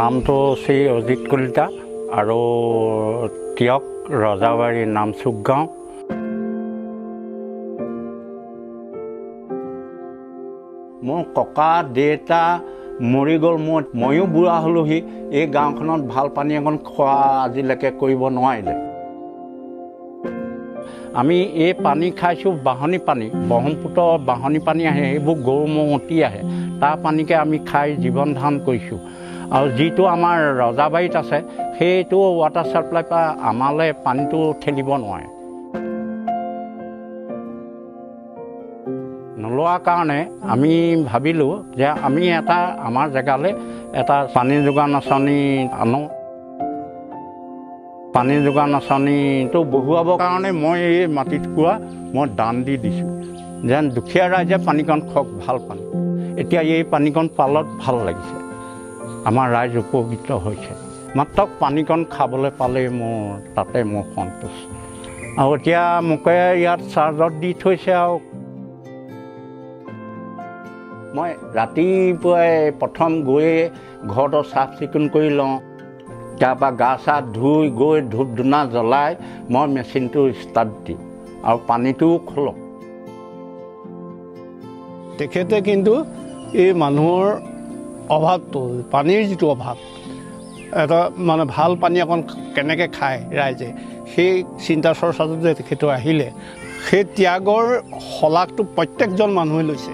নামটো শ্ৰী অজিত কলিতা আৰু তিয়ক ৰজাবাৰী নামচুক গাঁও। মোৰ ককা দেউতা মৰি গ'ল, ময়ো বুঢ়া হ'লোহি। এই গাঁওখনত ভাল পানী অকণ খোৱা আজিলৈকে কৰিব নোৱাৰিলে। আমি এই পানী খাইছোঁ বাঢ়নী পানী, ব্ৰহ্মপুত্ৰৰ বাঢ়নী পানী আহে, সেইবোৰ গৰু ম'হ উটি আহে, তাৰ পানীকে আমি খাই জীৱন ধাৰণ কৰিছোঁ। আৰু যিটো আমাৰ ৰজাবাৰীত আছে সেইটো ৱাটাৰ ছাপ্লাইৰ পৰা আমালৈ পানীটো ঠেলিব নোৱাৰে। নোলোৱাৰ কাৰণে আমি ভাবিলোঁ যে আমি আমাৰ জেগালৈ এটা পানী যোগান আঁচনি আনো। পানী যোগান আঁচনিটো বহুৱাবৰ কাৰণে মই এই মাটিটুকুৰা মই দান দি দিছোঁ, যেন দুখীয়া ৰাইজে পানীকণ খাওক, ভাল পানী। এতিয়া এই পানীকণ পালত ভাল লাগিছে, আমাৰ ৰাইজ উপকৃত হৈছে। মাত্ৰ পানীকণ খাবলৈ পালেই তাতে মোৰ সন্তোষ। আৰু এতিয়া মোকে ইয়াত চাৰ্জত দি থৈছে। আৰু মই ৰাতিপুৱাই প্ৰথম গৈয়ে ঘৰটো চাফ চিকুণ কৰি লওঁ, তাৰপৰা গা চা ধুই গৈ ধূপ ধূনা জ্বলাই মই মেচিনটো ষ্টাৰ্ট দিওঁ আৰু পানীটোও খোলোঁ। তেখেতে কিন্তু এই মানুহৰ অভাৱটো, পানীৰ যিটো অভাৱ, এটা মানে ভাল পানী অকণ কেনেকৈ খায় ৰাইজে, সেই চিন্তা চৰ্চাটো যে তেখেতে আহিলে, সেই ত্যাগৰ শলাগটো প্ৰত্যেকজন মানুহে লৈছে।